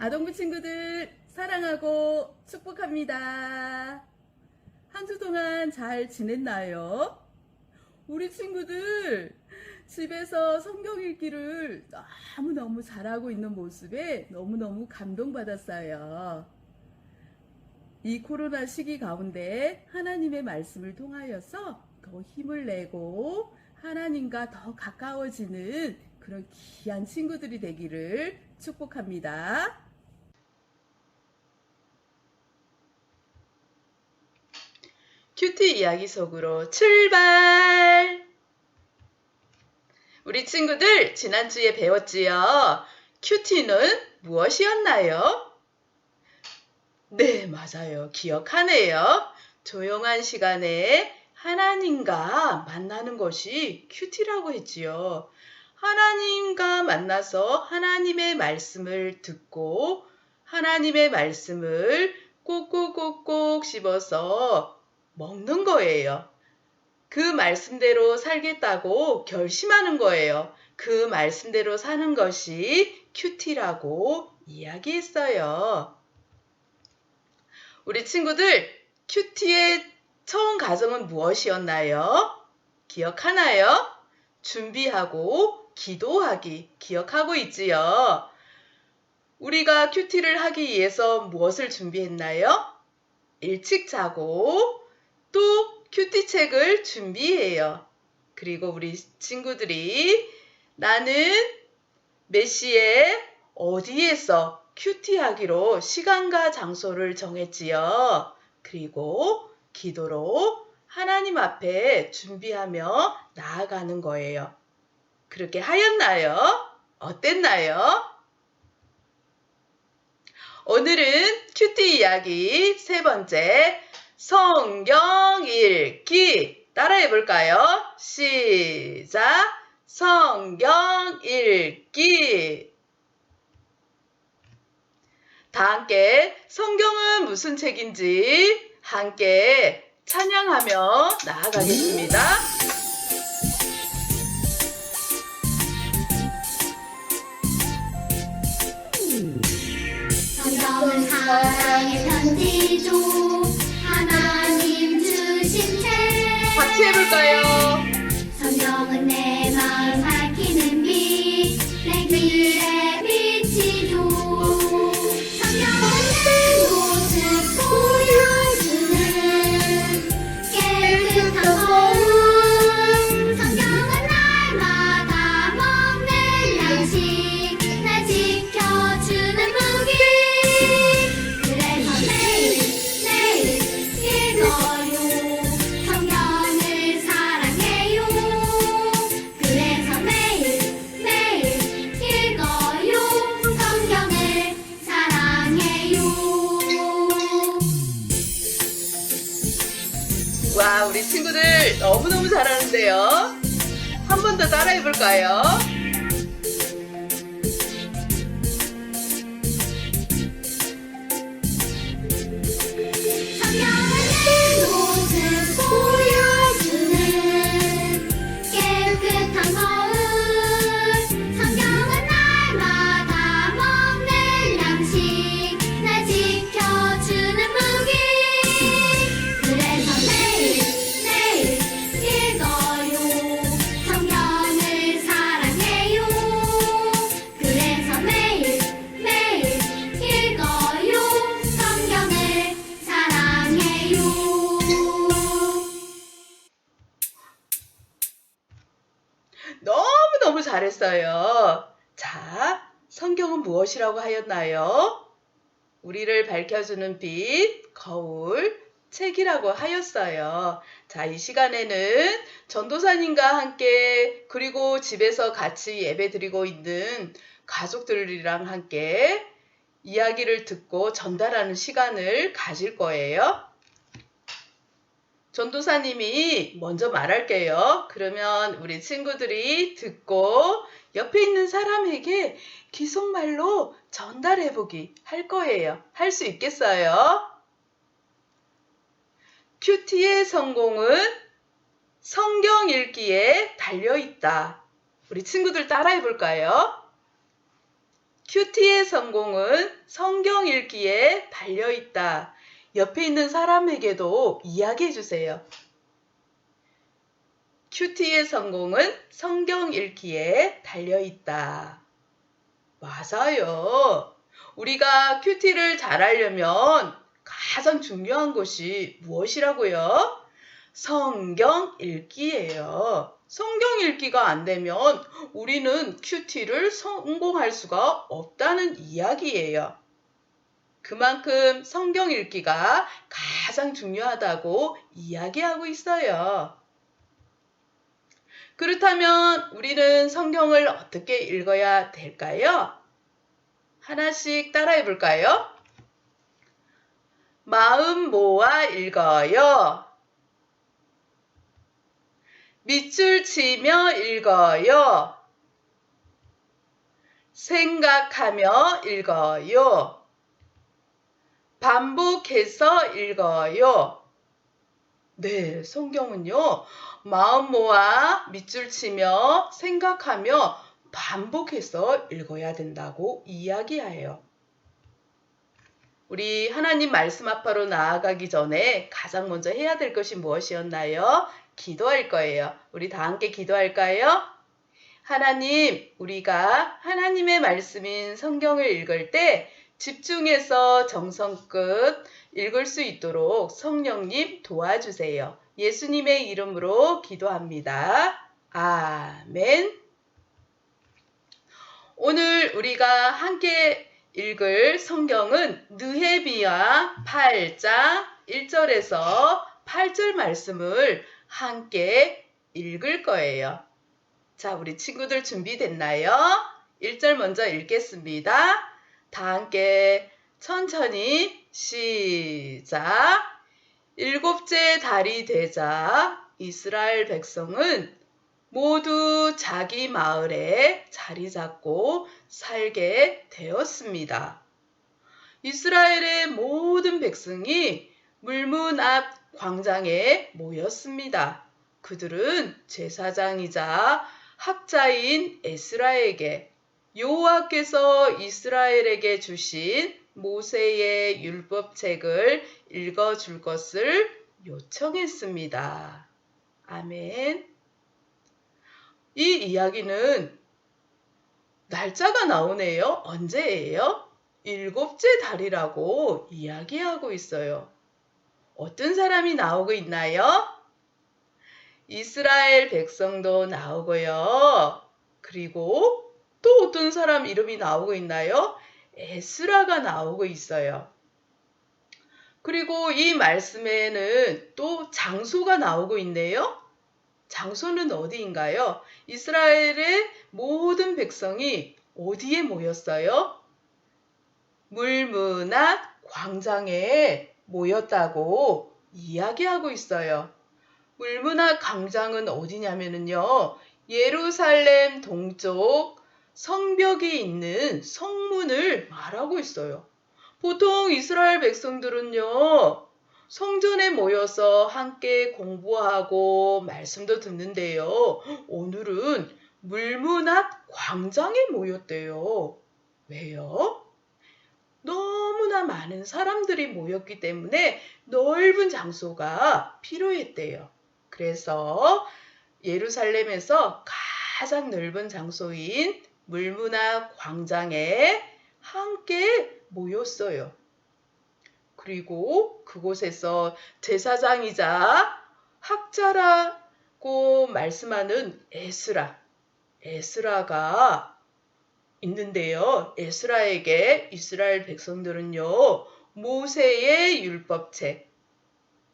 아동부 친구들 사랑하고 축복합니다. 한 주 동안 잘 지냈나요? 우리 친구들 집에서 성경 읽기를 너무너무 잘하고 있는 모습에 너무너무 감동받았어요. 이 코로나 시기 가운데 하나님의 말씀을 통하여서 더 힘을 내고 하나님과 더 가까워지는 그런 귀한 친구들이 되기를 축복합니다. 큐티 이야기 속으로 출발! 우리 친구들 지난주에 배웠지요? 큐티는 무엇이었나요? 네, 맞아요. 기억하네요. 조용한 시간에 하나님과 만나는 것이 큐티라고 했지요. 하나님과 만나서 하나님의 말씀을 듣고 하나님의 말씀을 꼭꼭꼭꼭 씹어서 먹는 거예요. 그 말씀대로 살겠다고 결심하는 거예요. 그 말씀대로 사는 것이 큐티라고 이야기했어요. 우리 친구들, 큐티의 처음 과정은 무엇이었나요? 기억하나요? 준비하고 기도하기 기억하고 있지요? 우리가 큐티를 하기 위해서 무엇을 준비했나요? 일찍 자고 또 큐티 책을 준비해요. 그리고 우리 친구들이 나는 몇 시에 어디에서 큐티하기로 시간과 장소를 정했지요. 그리고 기도로 하나님 앞에 준비하며 나아가는 거예요. 그렇게 하였나요? 어땠나요? 오늘은 큐티 이야기 세 번째 성경 읽기 따라해 볼까요? 시작! 성경 읽기. 다 함께 성경은 무슨 책인지 함께 찬양하며 나아가겠습니다. 성경은 사랑의 편지죠. 하나님 주신 책. 같이 해볼까요? 성경은 내 마음 밝히는 빛, 내 길의 빛이죠. 성경은 내 모습 보여주는 깨끗한 거울. 성경은 날마다 먹는 양식, 날 지켜주는 무기. 그래서 매일 읽어요. 성경을 사랑해요. 그래서 매일 읽어요. 성경을 사랑해요. 와, 우리 친구들 너무너무 잘하는데요. 한 번 더 따라해 볼까요? 성경은 내 모습 보여주는 깨끗한 거울. 성경은 날마다 먹는 양식, 날 지켜주는 무기. 그래서 매일 읽어요. 성경을 사랑해요. 그래서 매일 읽어요. 성경을 사랑해요. 너무너무 잘했어요. 자, 성경은 무엇이라고 하였나요? 우리를 밝혀주는 빛, 거울, 책이라고 하였어요. 자, 이 시간에는 전도사님과 함께 그리고 집에서 같이 예배 드리고 있는 가족들이랑 함께 이야기를 듣고 전달하는 시간을 가질 거예요. 전도사님이 먼저 말할게요. 그러면 우리 친구들이 듣고 옆에 있는 사람에게 기속말로 전달해보기 할 거예요. 할 수 있겠어요? 큐티의 성공은 성경 읽기에 달려있다. 우리 친구들 따라해볼까요? 큐티의 성공은 성경 읽기에 달려있다. 옆에 있는 사람에게도 이야기해 주세요. 큐티의 성공은 성경 읽기에 달려있다. 맞아요. 우리가 큐티를 잘하려면 가장 중요한 것이 무엇이라고요? 성경 읽기예요. 성경 읽기가 안 되면 우리는 큐티를 성공할 수가 없다는 이야기예요. 그만큼 성경 읽기가 가장 중요하다고 이야기하고 있어요. 그렇다면 우리는 성경을 어떻게 읽어야 될까요? 하나씩 따라해 볼까요? 마음 모아 읽어요. 밑줄 치며 읽어요. 생각하며 읽어요. 반복해서 읽어요. 네, 성경은요, 마음 모아 밑줄 치며 생각하며 반복해서 읽어야 된다고 이야기해요. 우리 하나님 말씀 앞으로 나아가기 전에 가장 먼저 해야 될 것이 무엇이었나요? 기도할 거예요. 우리 다 함께 기도할까요? 하나님, 우리가 하나님의 말씀인 성경을 읽을 때 집중해서 정성껏 읽을 수 있도록 성령님 도와주세요. 예수님의 이름으로 기도합니다. 아멘. 오늘 우리가 함께 읽을 성경은 느헤미야 8장 1절에서 8절 말씀을 함께 읽을 거예요. 자, 우리 친구들 준비됐나요? 1절 먼저 읽겠습니다. 다 함께 천천히 시작. 일곱째 달이 되자 이스라엘 백성은 모두 자기 마을에 자리 잡고 살게 되었습니다. 이스라엘의 모든 백성이 물문 앞 광장에 모였습니다. 그들은 제사장이자 학자인 에스라에게 여호와께서 이스라엘에게 주신 모세의 율법책을 읽어줄 것을 요청했습니다. 아멘. 이 이야기는 날짜가 나오네요. 언제예요? 일곱째 달이라고 이야기하고 있어요. 어떤 사람이 나오고 있나요? 이스라엘 백성도 나오고요. 그리고 또 어떤 사람 이름이 나오고 있나요? 에스라가 나오고 있어요. 그리고 이 말씀에는 또 장소가 나오고 있네요. 장소는 어디인가요? 이스라엘의 모든 백성이 어디에 모였어요? 물문 앞 광장에 모였다고 이야기하고 있어요. 물문 앞 광장은 어디냐면요. 예루살렘 동쪽 성벽이 있는 성문을 말하고 있어요. 보통 이스라엘 백성들은요. 성전에 모여서 함께 공부하고 말씀도 듣는데요. 오늘은 물문 앞 광장에 모였대요. 왜요? 너무나 많은 사람들이 모였기 때문에 넓은 장소가 필요했대요. 그래서 예루살렘에서 가장 넓은 장소인 물문 앞 광장에 함께 모였어요. 그리고 그곳에서 제사장이자 학자라고 말씀하는 에스라가 있는데요. 에스라에게 이스라엘 백성들은요. 모세의 율법책,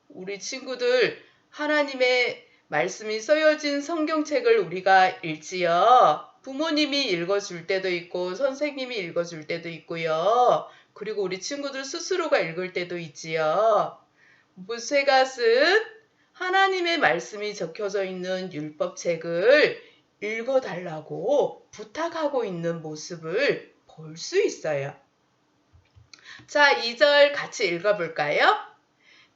우리 친구들 하나님의 말씀이 써여진 성경책을 우리가 읽지요. 부모님이 읽어줄 때도 있고 선생님이 읽어줄 때도 있고요. 그리고 우리 친구들 스스로가 읽을 때도 있지요. 모세가 쓴 하나님의 말씀이 적혀져 있는 율법책을 읽어달라고 부탁하고 있는 모습을 볼 수 있어요. 자, 2절 같이 읽어볼까요?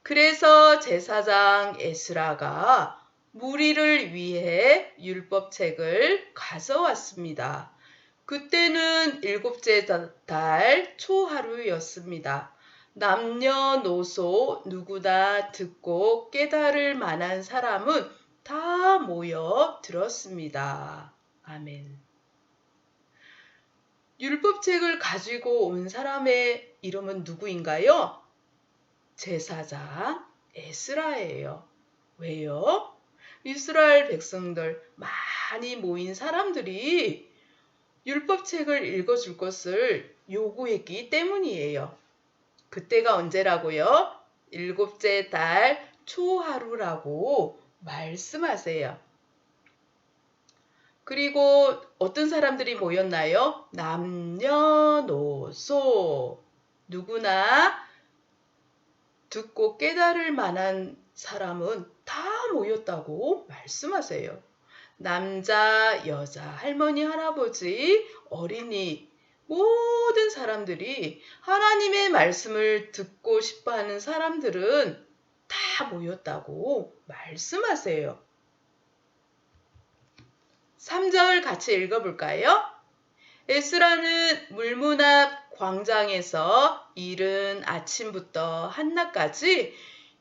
그래서 제사장 에스라가 무리를 위해 율법책을 가져왔습니다. 그때는 일곱째 달 초하루였습니다. 남녀노소 누구나 듣고 깨달을 만한 사람은 다 모여 들었습니다. 아멘. 율법책을 가지고 온 사람의 이름은 누구인가요? 제사장 에스라예요. 왜요? 이스라엘 백성들 많이 모인 사람들이 율법책을 읽어줄 것을 요구했기 때문이에요. 그때가 언제라고요? 일곱째 달 초하루라고 말씀하세요. 그리고 어떤 사람들이 모였나요? 남녀노소 누구나 듣고 깨달을 만한 사람은 다 모였다고 말씀하세요. 남자, 여자, 할머니, 할아버지, 어린이 모든 사람들이 하나님의 말씀을 듣고 싶어하는 사람들은 다 모였다고 말씀하세요. 3절 같이 읽어볼까요? 에스라는 물문 앞 광장에서 이른 아침부터 한낮까지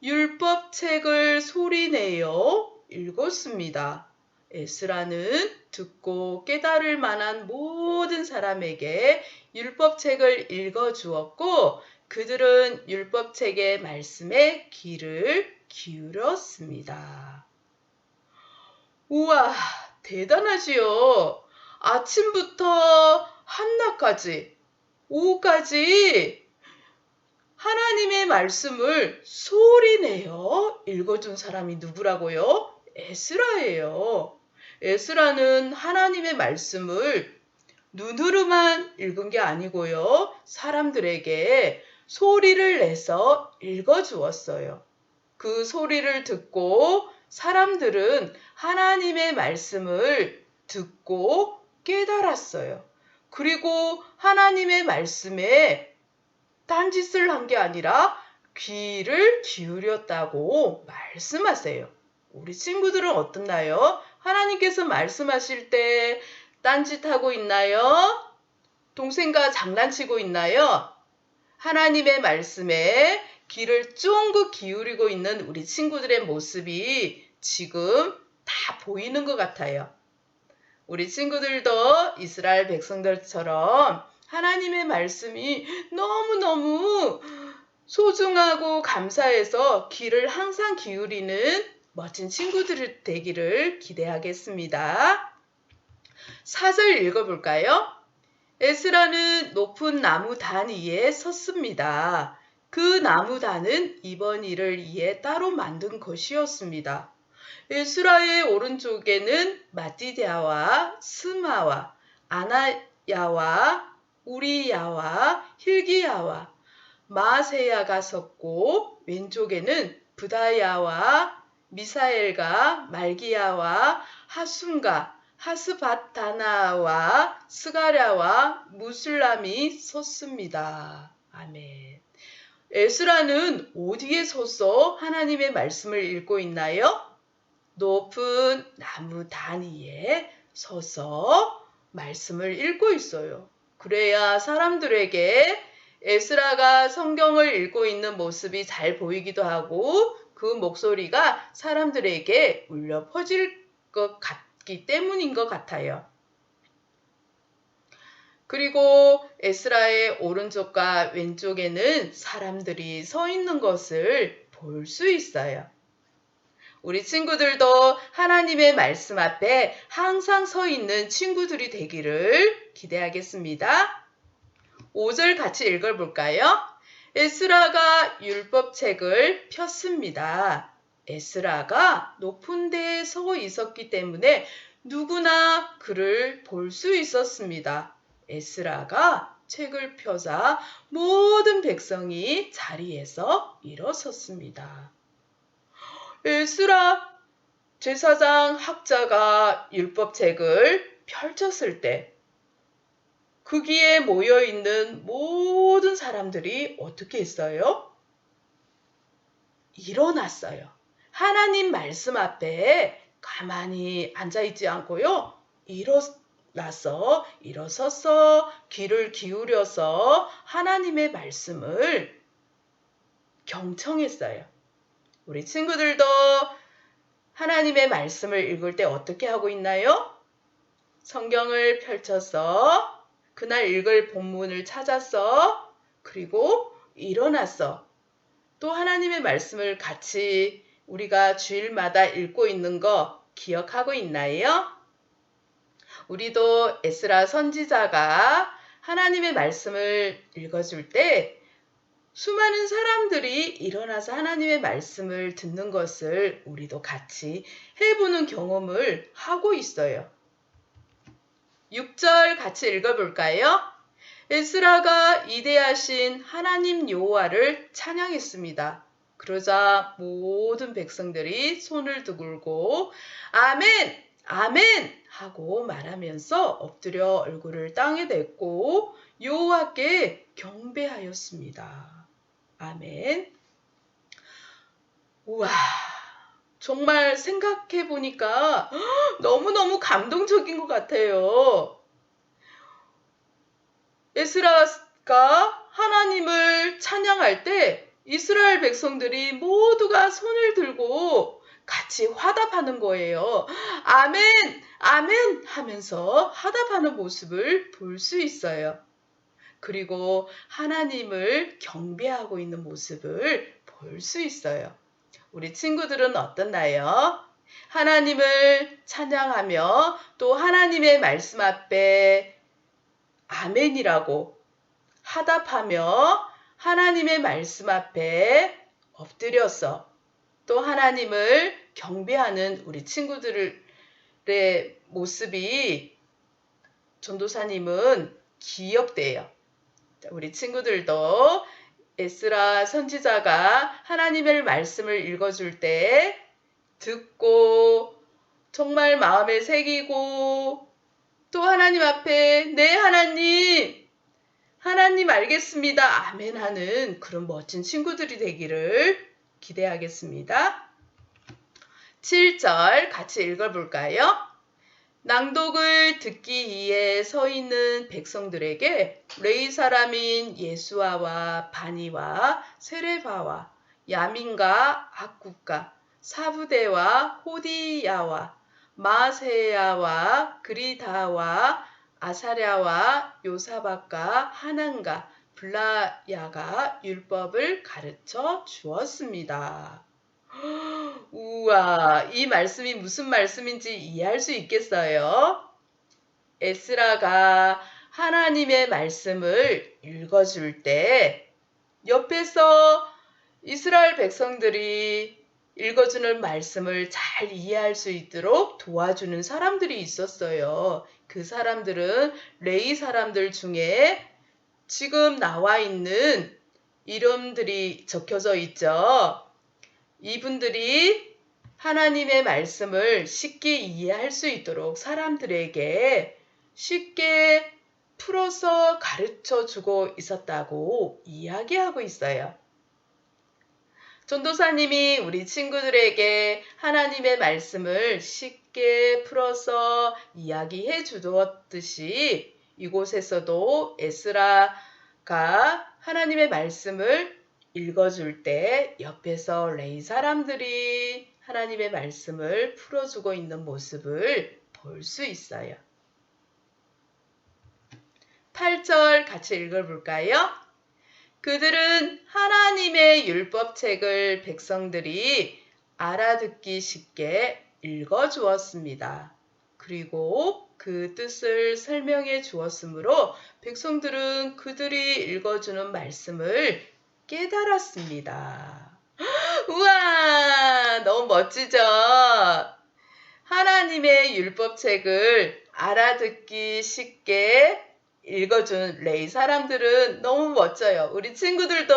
율법책을 소리내어 읽었습니다. 에스라는 듣고 깨달을 만한 모든 사람에게 율법책을 읽어주었고 그들은 율법책의 말씀에 귀를 기울였습니다. 우와, 대단하지요. 아침부터 한낮까지, 오후까지 하나님의 말씀을 소리내어 읽어준 사람이 누구라고요? 에스라예요. 에스라는 하나님의 말씀을 눈으로만 읽은 게 아니고요. 사람들에게 소리를 내서 읽어주었어요. 그 소리를 듣고 사람들은 하나님의 말씀을 듣고 깨달았어요. 그리고 하나님의 말씀에 딴짓을 한 게 아니라 귀를 기울였다고 말씀하세요. 우리 친구들은 어떻나요? 하나님께서 말씀하실 때 딴짓하고 있나요? 동생과 장난치고 있나요? 하나님의 말씀에 귀를 쫑긋 기울이고 있는 우리 친구들의 모습이 지금 다 보이는 것 같아요. 우리 친구들도 이스라엘 백성들처럼 하나님의 말씀이 너무너무 소중하고 감사해서 귀를 항상 기울이는 멋진 친구들 되기를 기대하겠습니다. 4절 읽어볼까요? 에스라는 높은 나무 단 위에 섰습니다. 그 나무 단은 이번 일을 위해 따로 만든 것이었습니다. 에스라의 오른쪽에는 마띠디아와 스마와 아나야와 우리야와 힐기야와 마세야가 섰고 왼쪽에는 브다야와 미사엘과 말기야와 하순과 하스바타나와 스가랴와 무슬람이 섰습니다. 아멘. 에스라는 어디에 서서 하나님의 말씀을 읽고 있나요? 높은 나무 단위에 서서 말씀을 읽고 있어요. 그래야 사람들에게 에스라가 성경을 읽고 있는 모습이 잘 보이기도 하고 그 목소리가 사람들에게 울려 퍼질 것 같기 때문인 것 같아요. 그리고 에스라의 오른쪽과 왼쪽에는 사람들이 서 있는 것을 볼 수 있어요. 우리 친구들도 하나님의 말씀 앞에 항상 서 있는 친구들이 되기를 기대하겠습니다. 5절 같이 읽어볼까요? 에스라가 율법책을 폈습니다. 에스라가 높은 데에 서 있었기 때문에 누구나 그를 볼 수 있었습니다. 에스라가 책을 펴자 모든 백성이 자리에서 일어섰습니다. 에스라 제사장 학자가 율법책을 펼쳤을 때 거기에 모여있는 모든 사람들이 어떻게 했어요? 일어났어요. 하나님 말씀 앞에 가만히 앉아있지 않고요. 나서 일어서서 귀를 기울여서 하나님의 말씀을 경청했어요. 우리 친구들도 하나님의 말씀을 읽을 때 어떻게 하고 있나요? 성경을 펼쳐서 그날 읽을 본문을 찾았어. 그리고 일어났어. 또 하나님의 말씀을 같이 우리가 주일마다 읽고 있는 거 기억하고 있나요? 우리도 에스라 선지자가 하나님의 말씀을 읽어줄 때 수많은 사람들이 일어나서 하나님의 말씀을 듣는 것을 우리도 같이 해보는 경험을 하고 있어요. 6절 같이 읽어볼까요? 에스라가 이대하신 하나님 여호와를 찬양했습니다. 그러자 모든 백성들이 손을 들고 아멘! 아멘! 하고 말하면서 엎드려 얼굴을 땅에 댔고 여호와께 경배하였습니다. 아멘. 우와, 정말 생각해 보니까 너무너무 감동적인 것 같아요. 에스라가 하나님을 찬양할 때 이스라엘 백성들이 모두가 손을 들고 같이 화답하는 거예요. 아멘, 아멘 하면서 화답하는 모습을 볼 수 있어요. 그리고 하나님을 경배하고 있는 모습을 볼 수 있어요. 우리 친구들은 어떻나요? 하나님을 찬양하며 또 하나님의 말씀 앞에 아멘이라고 화답하며 하나님의 말씀 앞에 엎드려서 또 하나님을 경배하는 우리 친구들의 모습이 전도사님은 기억돼요. 우리 친구들도 에스라 선지자가 하나님의 말씀을 읽어줄 때 듣고 정말 마음에 새기고 또 하나님 앞에 네 하나님 알겠습니다. 아멘 하는 그런 멋진 친구들이 되기를 기대하겠습니다. 7절 같이 읽어볼까요? 낭독을 듣기 위해 서 있는 백성들에게 레위 사람인 예수아와 바니와 세레바와 야민과 악국과 사부대와 호디야와 마세야와 그리다와 아사랴와 요사박과 하난과 블라야가 율법을 가르쳐 주었습니다. 우와, 이 말씀이 무슨 말씀인지 이해할 수 있겠어요? 에스라가 하나님의 말씀을 읽어줄 때 옆에서 이스라엘 백성들이 읽어주는 말씀을 잘 이해할 수 있도록 도와주는 사람들이 있었어요. 그 사람들은 레위 사람들 중에 지금 나와 있는 이름들이 적혀져 있죠. 이분들이 하나님의 말씀을 쉽게 이해할 수 있도록 사람들에게 쉽게 풀어서 가르쳐 주고 있었다고 이야기하고 있어요. 전도사님이 우리 친구들에게 하나님의 말씀을 쉽게 풀어서 이야기해 주었듯이 이곳에서도 에스라가 하나님의 말씀을 읽어줄 때 옆에서 레위 사람들이 하나님의 말씀을 풀어주고 있는 모습을 볼 수 있어요. 8절 같이 읽어볼까요? 그들은 하나님의 율법책을 백성들이 알아듣기 쉽게 읽어주었습니다. 그리고 그 뜻을 설명해 주었으므로 백성들은 그들이 읽어주는 말씀을 깨달았습니다. 우와, 너무 멋지죠? 하나님의 율법책을 알아듣기 쉽게 읽어준 레위 사람들은 너무 멋져요. 우리 친구들도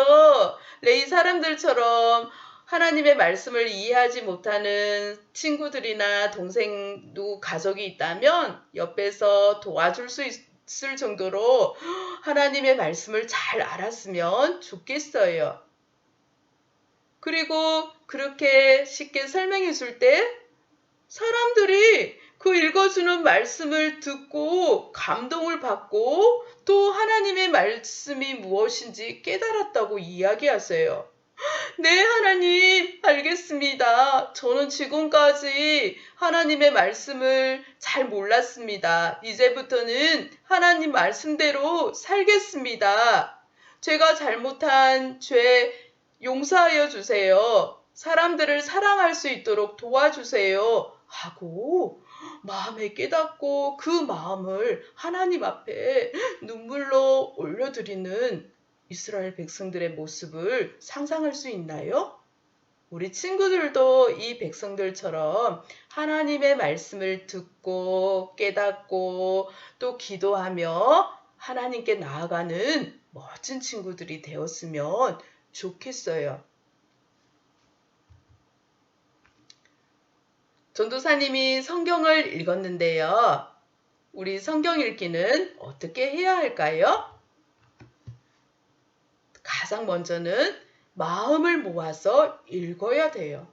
레위 사람들처럼 하나님의 말씀을 이해하지 못하는 친구들이나 동생 누구 가족이 있다면 옆에서 도와줄 수 있을 정도로 하나님의 말씀을 잘 알았으면 좋겠어요. 그리고 그렇게 쉽게 설명해 줄 때 사람들이 그 읽어주는 말씀을 듣고 감동을 받고 또 하나님의 말씀이 무엇인지 깨달았다고 이야기하세요. 네, 하나님, 알겠습니다. 저는 지금까지 하나님의 말씀을 잘 몰랐습니다. 이제부터는 하나님 말씀대로 살겠습니다. 제가 잘못한 죄 용서하여 주세요. 사람들을 사랑할 수 있도록 도와주세요. 하고 마음에 깨닫고 그 마음을 하나님 앞에 눈물로 올려드리는 이스라엘 백성들의 모습을 상상할 수 있나요? 우리 친구들도 이 백성들처럼 하나님의 말씀을 듣고 깨닫고 또 기도하며 하나님께 나아가는 멋진 친구들이 되었으면 좋겠어요. 전도사님이 성경을 읽었는데요. 우리 성경 읽기는 어떻게 해야 할까요? 가장 먼저는 마음을 모아서 읽어야 돼요.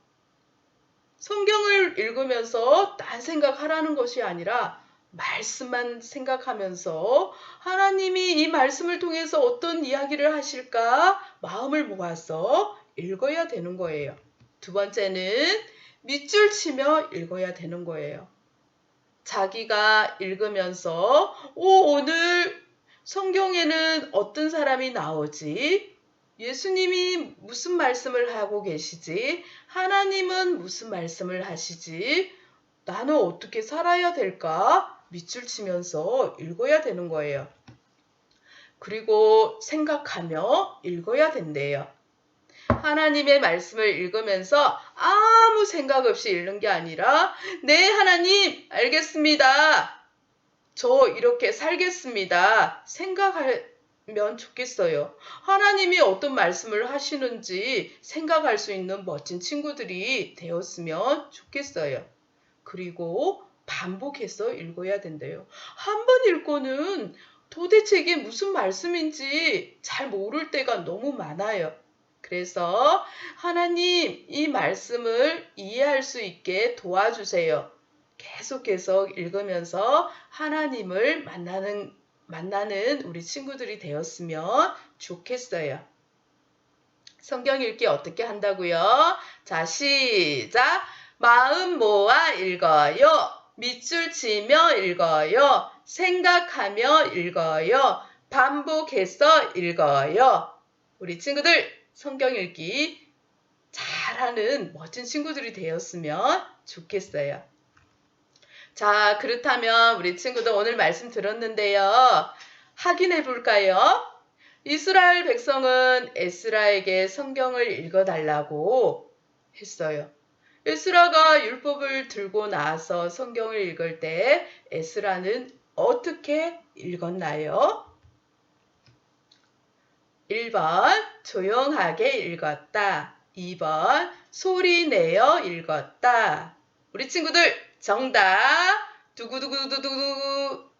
성경을 읽으면서 딴 생각하라는 것이 아니라 말씀만 생각하면서 하나님이 이 말씀을 통해서 어떤 이야기를 하실까 마음을 모아서 읽어야 되는 거예요. 두 번째는 밑줄 치며 읽어야 되는 거예요. 자기가 읽으면서 오늘 성경에는 어떤 사람이 나오지? 예수님이 무슨 말씀을 하고 계시지? 하나님은 무슨 말씀을 하시지? 나는 어떻게 살아야 될까? 밑줄 치면서 읽어야 되는 거예요. 그리고 생각하며 읽어야 된대요. 하나님의 말씀을 읽으면서 아무 생각 없이 읽는 게 아니라 네, 하나님, 알겠습니다. 저 이렇게 살겠습니다. 생각하면 좋겠어요. 하나님이 어떤 말씀을 하시는지 생각할 수 있는 멋진 친구들이 되었으면 좋겠어요. 그리고 반복해서 읽어야 된대요. 한 번 읽고는 도대체 이게 무슨 말씀인지 잘 모를 때가 너무 많아요. 그래서 하나님, 이 말씀을 이해할 수 있게 도와주세요. 계속해서 읽으면서 하나님을 만나는 우리 친구들이 되었으면 좋겠어요. 성경 읽기 어떻게 한다고요? 자, 시작! 마음 모아 읽어요. 밑줄 치며 읽어요. 생각하며 읽어요. 반복해서 읽어요. 우리 친구들 성경 읽기 잘하는 멋진 친구들이 되었으면 좋겠어요. 자, 그렇다면 우리 친구들 오늘 말씀 들었는데요. 확인해 볼까요? 이스라엘 백성은 에스라에게 성경을 읽어달라고 했어요. 에스라가 율법을 들고 나서 성경을 읽을 때 에스라는 어떻게 읽었나요? 1번 조용하게 읽었다. 2번 소리 내어 읽었다. 우리 친구들 정답 두구두구두구두구.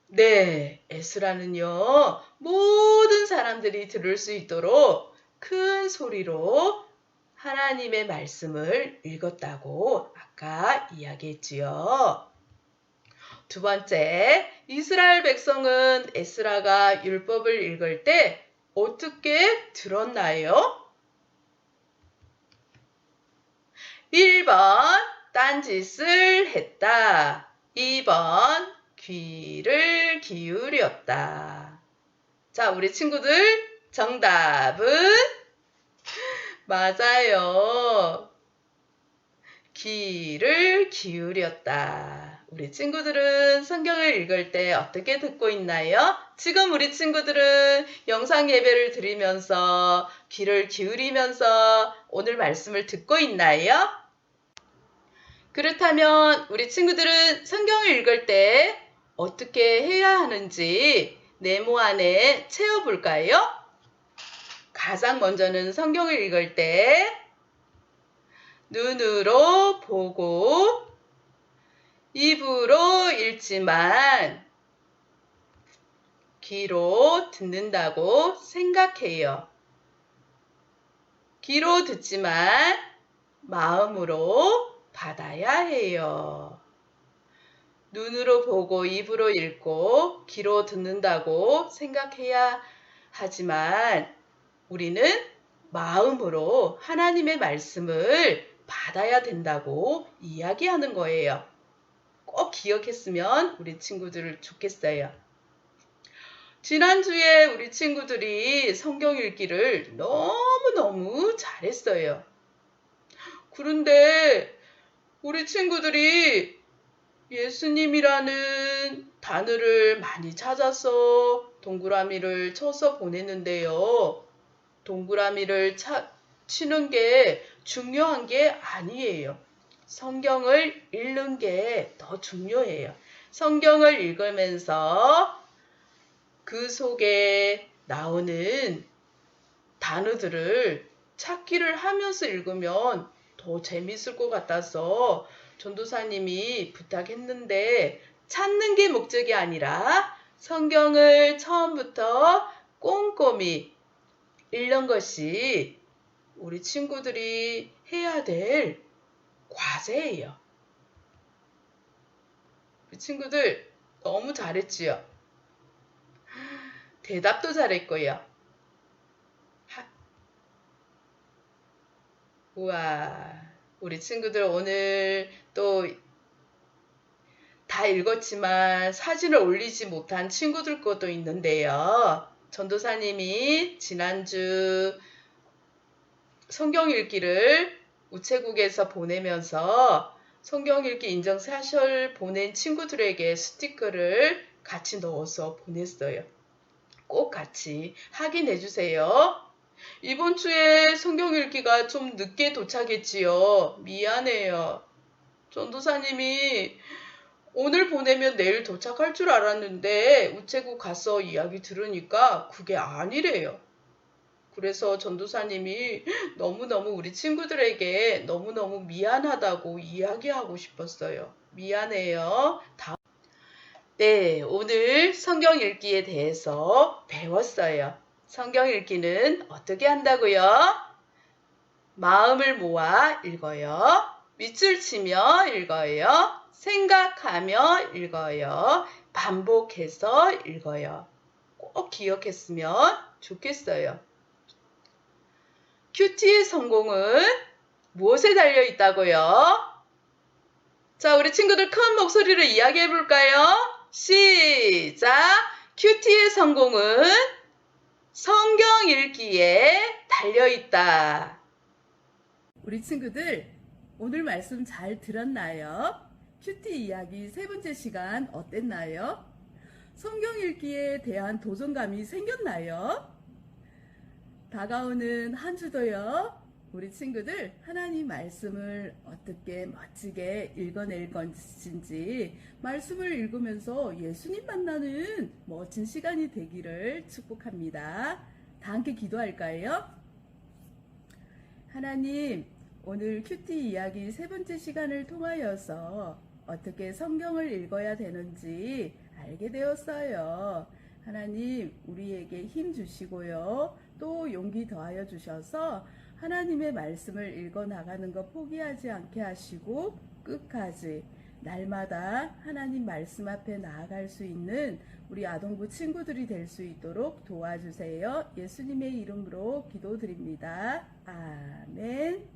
네, 에스라는요 모든 사람들이 들을 수 있도록 큰 소리로 하나님의 말씀을 읽었다고 아까 이야기했지요. 두 번째, 이스라엘 백성은 에스라가 율법을 읽을 때 어떻게 들었나요? 1번 딴짓을 했다. 2번 귀를 기울였다. 자, 우리 친구들 정답은 맞아요. 귀를 기울였다. 우리 친구들은 성경을 읽을 때 어떻게 듣고 있나요? 지금 우리 친구들은 영상 예배를 드리면서 귀를 기울이면서 오늘 말씀을 듣고 있나요? 그렇다면 우리 친구들은 성경을 읽을 때 어떻게 해야 하는지 네모 안에 채워볼까요? 가장 먼저는 성경을 읽을 때 눈으로 보고 입으로 읽지만 귀로 듣는다고 생각해요. 귀로 듣지만 마음으로 받아야 해요. 눈으로 보고 입으로 읽고 귀로 듣는다고 생각해야 하지만 우리는 마음으로 하나님의 말씀을 받아야 된다고 이야기하는 거예요. 꼭 기억했으면 우리 친구들 좋겠어요. 지난주에 우리 친구들이 성경 읽기를 너무너무 잘했어요. 그런데 우리 친구들이 예수님이라는 단어를 많이 찾아서 동그라미를 쳐서 보냈는데요. 동그라미를 치는 게 중요한 게 아니에요. 성경을 읽는 게 더 중요해요. 성경을 읽으면서 그 속에 나오는 단어들을 찾기를 하면서 읽으면 더 재밌을 것 같아서 전도사님이 부탁했는데 찾는 게 목적이 아니라 성경을 처음부터 꼼꼼히 읽는 것이 우리 친구들이 해야 될 과제예요. 우리 친구들 너무 잘했지요? 대답도 잘했고요. 우와, 우리 친구들 오늘 또 다 읽었지만 사진을 올리지 못한 친구들 것도 있는데요. 전도사님이 지난주 성경 읽기를 우체국에서 보내면서 성경 읽기 인증샷을 보낸 친구들에게 스티커를 같이 넣어서 보냈어요. 꼭 같이 확인해 주세요. 이번 주에 성경 읽기가 좀 늦게 도착했지요. 미안해요. 전도사님이 오늘 보내면 내일 도착할 줄 알았는데 우체국 가서 이야기 들으니까 그게 아니래요. 그래서 전도사님이 너무너무 우리 친구들에게 너무너무 미안하다고 이야기하고 싶었어요. 미안해요. 네, 오늘 성경 읽기에 대해서 배웠어요. 성경 읽기는 어떻게 한다고요? 마음을 모아 읽어요. 밑줄 치며 읽어요. 생각하며 읽어요. 반복해서 읽어요. 꼭 기억했으면 좋겠어요. 큐티의 성공은 무엇에 달려 있다고요? 자, 우리 친구들 큰 목소리로 이야기해 볼까요? 시작! 큐티의 성공은 성경 읽기에 달려 있다. 우리 친구들 오늘 말씀 잘 들었나요? 큐티 이야기 세 번째 시간 어땠나요? 성경 읽기에 대한 도전감이 생겼나요? 다가오는 한 주도요. 우리 친구들 하나님 말씀을 어떻게 멋지게 읽어낼 것인지 말씀을 읽으면서 예수님 만나는 멋진 시간이 되기를 축복합니다. 다 함께 기도할까요? 하나님, 오늘 큐티 이야기 세 번째 시간을 통하여서 어떻게 성경을 읽어야 되는지 알게 되었어요. 하나님, 우리에게 힘 주시고요. 또 용기 더하여 주셔서 하나님의 말씀을 읽어 나가는 것 포기하지 않게 하시고 끝까지 날마다 하나님 말씀 앞에 나아갈 수 있는 우리 아동부 친구들이 될 수 있도록 도와주세요. 예수님의 이름으로 기도드립니다. 아멘.